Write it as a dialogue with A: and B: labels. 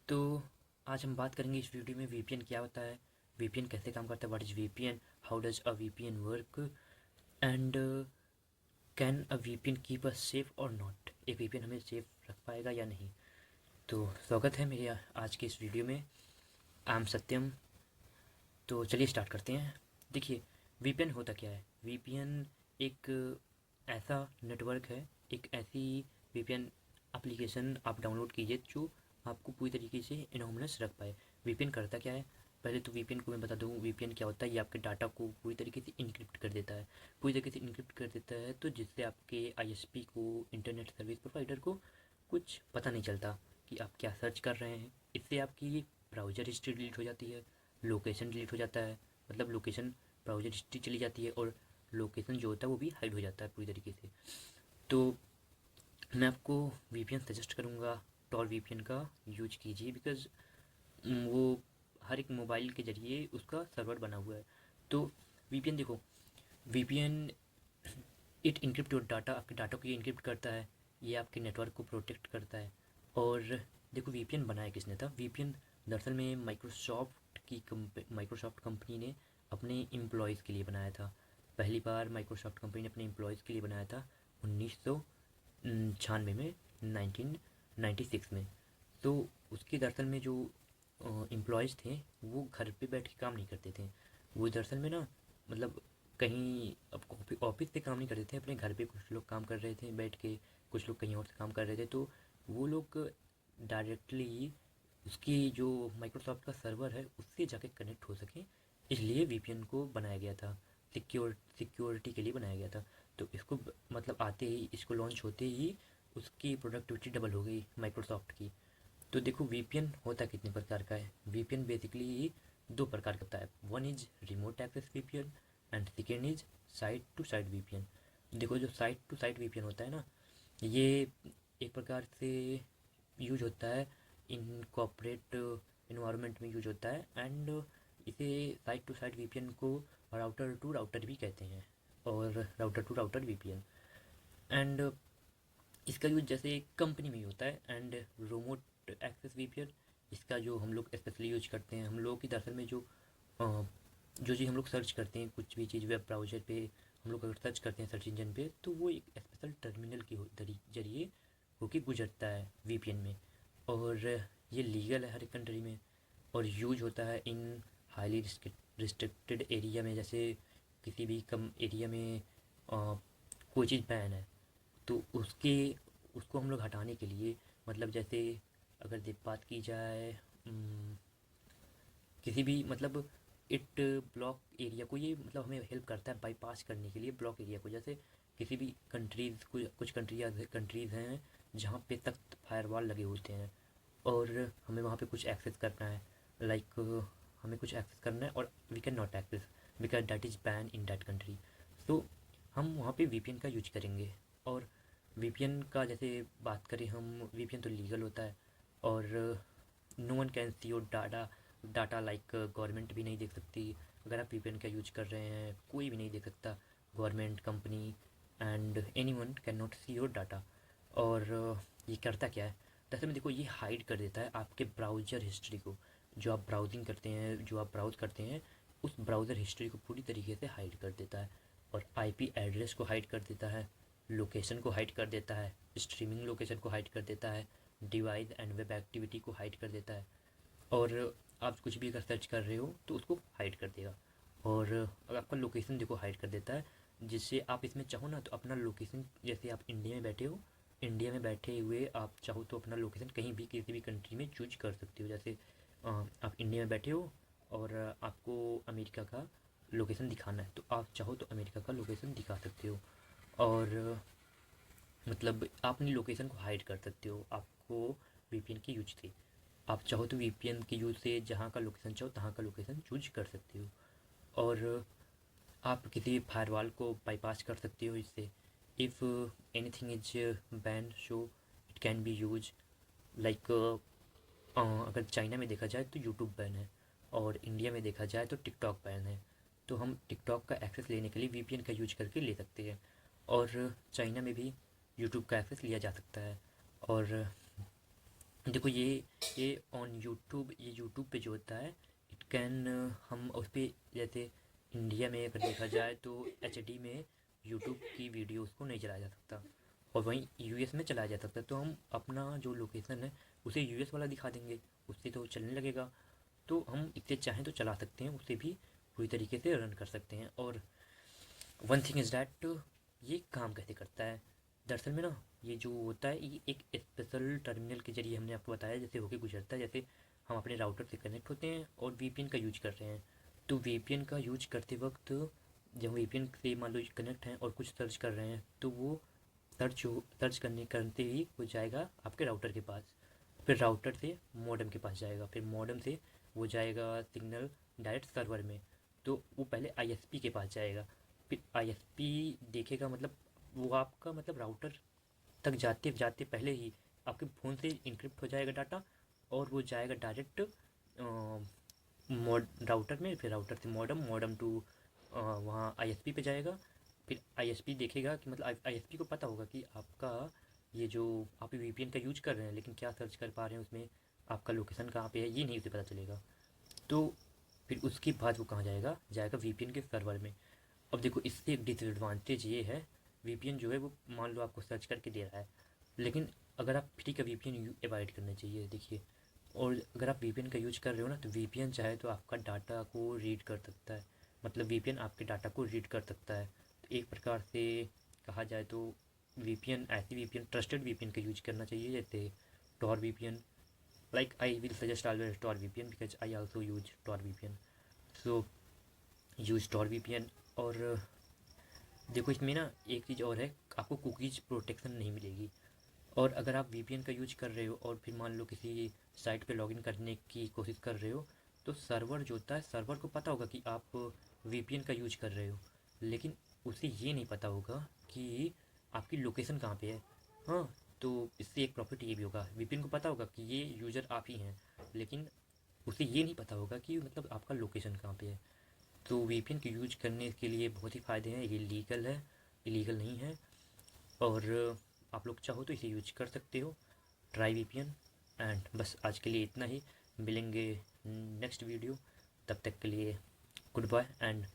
A: तो आज हम बात करेंगे इस वीडियो में वीपीएन क्या होता है, वीपीएन कैसे काम करता है, what is VPN, how does a VPN work and can a VPN keep us safe और नॉट। एक वीपीएन हमें सेफ रख पाएगा या नहीं। तो स्वागत है मेरे आज के इस वीडियो में। आई एम सत्यम। तो चलिए स्टार्ट करते हैं। देखिए, वीपीएन होता क्या है। वीपीएन एक ऐसा नेटवर्क है, एक ऐसी वीपीएन एप्लीकेशन आप डाउनलोड कीजिए जो आपको पूरी तरीके से एनोनिमस रख पाए। वीपीएन करता क्या है, पहले तो वीपीएन को मैं बता दूं। वीपीएन क्या होता है, ये आपके डाटा को पूरी तरीके से इनक्रिप्ट कर देता है। पूरी तरीके से इनक्रिप्ट कर देता है तो जिससे आपके आईएसपी को, इंटरनेट सर्विस प्रोवाइडर को कुछ पता नहीं चलता कि आप क्या सर्च कर रहे हैं। इससे आपकी ब्राउज़र हिस्ट्री डिलीट हो जाती है, लोकेशन डिलीट हो जाता है, मतलब लोकेशन ब्राउज़र हिस्ट्री चली जाती है और लोकेशन जो होता है वो भी हाइड हो जाता है पूरी तरीके से। तो मैं आपको वीपीएन सजेस्ट करूँगा, टॉर वीपीएन का यूज कीजिए, बिकॉज़ वो हर एक मोबाइल के ज़रिए उसका सर्वर बना हुआ है। तो वीपीएन देखो, VPN it encrypt your data, आपके डाटा को ये इनक्रिप्ट करता है, ये आपके नेटवर्क को प्रोटेक्ट करता है। और देखो, वीपीएन बनाया किसने था। वीपीएन दरअसल में माइक्रोसॉफ्ट कंपनी ने अपने एम्प्लॉयज़ के लिए बनाया था। पहली बार माइक्रोसॉफ्ट कंपनी ने अपने एम्प्लॉयज़ के लिए बनाया था 1996 में, 1996 में। तो उसके दरअसल में जो एम्प्लॉयज़ थे वो घर पे बैठ के काम नहीं करते थे। वो दरअसल में ना, मतलब कहीं अब ऑफिस से काम नहीं करते थे, अपने घर पे कुछ लोग काम कर रहे थे बैठ के, कुछ लोग कहीं और से काम कर रहे थे। तो वो लोग डायरेक्टली उसकी जो माइक्रोसॉफ्ट का सर्वर है उससे जाके कनेक्ट हो सकें, इसलिए वीपीएन को बनाया गया था। सिक्योरिटी के लिए बनाया गया था। तो इसको मतलब आते ही, इसको लॉन्च होते ही उसकी प्रोडक्टिविटी डबल हो गई माइक्रोसॉफ्ट की। तो देखो, वीपीएन होता कितने प्रकार का है। वीपीएन बेसिकली दो प्रकार का होता है। One is remote access VPN and second is site to site VPN. देखो, जो साइट टू साइट वीपीएन होता है ना, ये एक प्रकार से यूज होता है इन कॉर्पोरेट इन्वायरमेंट में यूज होता है। एंड इसे साइट टू साइट वीपीएन को राउटर टू राउटर भी कहते हैं, और router to router VPN. And इसका यूज जैसे कंपनी में ही होता है। एंड रिमोट एक्सेस वीपीएन, इसका जो हम लोग स्पेशली यूज करते हैं, हम लोग की दरअसल में जो चीज़ हम लोग सर्च करते हैं, कुछ भी चीज़ वेब ब्राउज़र पे हम लोग अगर सर्च करते हैं सर्च इंजन पे, तो वो एक स्पेशल टर्मिनल के जरिए होके गुजरता है वीपीएन में। और ये लीगल है हर एक कंट्री में, और यूज होता है इन हाईली रिस्ट्रिक्टेड एरिया में। जैसे किसी भी कम एरिया में कोई चीज़ बैन है, तो उसको हम लोग हटाने के लिए, मतलब जैसे अगर बात की जाए किसी भी, मतलब इट ब्लॉक एरिया को, ये मतलब हमें हेल्प करता है बाईपास करने के लिए ब्लॉक एरिया को। जैसे किसी भी कंट्रीज़, कुछ कंट्रीज़ हैं जहाँ पे सख्त फायरवॉल लगे होते हैं, और हमें वहाँ पे कुछ एक्सेस करना है, लाइक हमें कुछ एक्सेस करना है और we can not access because that is ban in that country. तो हम वहाँ पे वीपीएन का यूज करेंगे। और वीपीएन का जैसे बात करें हम, वीपीएन तो लीगल होता है, और no one can see your data like government भी नहीं देख सकती। अगर आप वीपीएन का यूज कर रहे हैं, कोई भी नहीं देख सकता, government, company and any one can not C your data. और ये करता क्या है, दरअसल में देखो, ये हाइड कर देता है आपके ब्राउज़र हिस्ट्री को। जो आप ब्राउजिंग करते हैं, जो आप ब्राउज़ करते हैं, उस ब्राउज़र हिस्ट्री को पूरी तरीके से हाइड कर देता है। और आईपी एड्रेस को हाइड कर देता है, लोकेशन को हाइड कर देता है, स्ट्रीमिंग लोकेशन को हाइड कर देता है, डिवाइस एंड वेब एक्टिविटी को हाइड कर देता है। और आप कुछ भी अगर सर्च कर रहे हो तो उसको हाइड कर देगा। और अगर आपका लोकेशन देखो हाइड कर देता है, जिससे आप इसमें चाहो ना तो अपना लोकेशन, जैसे आप इंडिया में बैठे हो, इंडिया में बैठे हुए आप चाहो तो अपना लोकेशन कहीं भी किसी भी कंट्री में चूज कर सकते हो। जैसे आप इंडिया में बैठे हो और आपको अमेरिका का लोकेशन दिखाना है, तो आप चाहो तो अमेरिका का लोकेशन दिखा सकते हो। और मतलब आप अपनी लोकेशन को हाइड कर सकते हो, आपको वीपीएन की यूज थी। आप चाहो तो वीपीएन के यूज से जहाँ का लोकेशन चाहो तहाँ का लोकेशन चूज कर सकते हो। और आप किसी फायरवॉल को बाईपास कर सकते हो इससे। If anything is ban, so it can be use like, अगर चाइना में देखा जाए तो यूट्यूब बैन है, और इंडिया में देखा जाए तो टिकटॉक बैन है। तो हम टिकटॉक का एक्सेस लेने के लिए वीपीएन का यूज करके ले सकते हैं, और चाइना में भी यूट्यूब का एक्सेस लिया जा सकता है। और देखो ये ऑन यूट्यूब, ये यूट्यूब पे जो होता है इट कैन, हम उस पर जैसे इंडिया में अगर देखा जाए तो HD में यूट्यूब की वीडियोस को नहीं चलाया जा सकता, और वहीं US में चलाया जा सकता है। तो हम अपना जो लोकेशन है उसे US वाला दिखा देंगे, उससे तो चलने लगेगा। तो हम इससे चाहें तो चला सकते हैं, उससे भी पूरी तरीके से रन कर सकते हैं। और वन थिंग इज़ डैट, ये काम कैसे करता है दरअसल में ना, ये जो होता है ये एक स्पेशल टर्मिनल के जरिए हमने आपको बताया जैसे होके गुजरता है। जैसे हम अपने राउटर से कनेक्ट होते हैं और VPN का यूज कर रहे हैं, तो VPN का यूज करते वक्त जब VPN से मान लो कनेक्ट हैं और कुछ सर्च कर रहे हैं, तो वो सर्च करते ही वो जाएगा आपके राउटर के पास, फिर राउटर से मॉडेम के पास जाएगा, फिर मॉडेम से वो जाएगा सिग्नल डायरेक्ट सर्वर में, तो वो पहले ISP के पास जाएगा, फिर ISP देखेगा, मतलब वो आपका मतलब राउटर तक जाते जाते पहले ही आपके फ़ोन से इनक्रिप्ट हो जाएगा डाटा, और वो जाएगा डायरेक्ट मॉड राउटर में, फिर राउटर से मॉडम, मॉडम टू वहाँ ISP पे जाएगा। फिर ISP देखेगा कि मतलब ISP को पता होगा कि आपका ये जो आप VPN का यूज कर रहे हैं, लेकिन क्या सर्च कर पा रहे हैं उसमें, आपका लोकेशन कहाँ पे है ये नहीं उसे पता चलेगा। तो फिर उसके बाद वो कहाँ जाएगा, जाएगा VPN के सर्वर में। अब देखो इससे एक डिसएडवांटेज ये है, VPN जो है वो मान लो आपको सर्च करके दे रहा है, लेकिन अगर आप फ्री का VPN अवॉइड करना चाहिए देखिए। और अगर आप VPN का यूज कर रहे हो ना, तो VPN चाहे तो आपका डाटा को रीड कर सकता है, मतलब VPN आपके डाटा को रीड कर सकता है। तो एक प्रकार से कहा जाए तो VPN, ऐसी VPN, ट्रस्टेड VPN का यूज करना चाहिए जैसे Tor VPN। like I will suggest always Tor VPN because I also use Tor VPN, so use Tor VPN। और देखो इसमें ना एक चीज़ और है, आपको कुकीज़ प्रोटेक्शन नहीं मिलेगी। और अगर आप VPN का यूज कर रहे हो और फिर मान लो किसी साइट पे लॉगिन करने की कोशिश कर रहे हो, तो सर्वर जो होता है, सर्वर को पता होगा कि आप VPN का यूज कर रहे हो, लेकिन उसे ये नहीं पता होगा कि आपकी लोकेशन कहाँ पे है। हाँ, तो इससे एक प्रॉफिट ये भी होगा, VPN को पता होगा कि ये यूज़र आप ही हैं, लेकिन उसे ये नहीं पता होगा कि मतलब आपका लोकेशन कहाँ पे है। तो VPN के यूज करने के लिए बहुत ही फ़ायदे हैं, ये लीगल है, इलीगल नहीं है। और आप लोग चाहो तो इसे यूज कर सकते हो, ट्राई VPN। एंड बस आज के लिए इतना ही, मिलेंगे नेक्स्ट वीडियो, तब तक के लिए गुड बाय एंड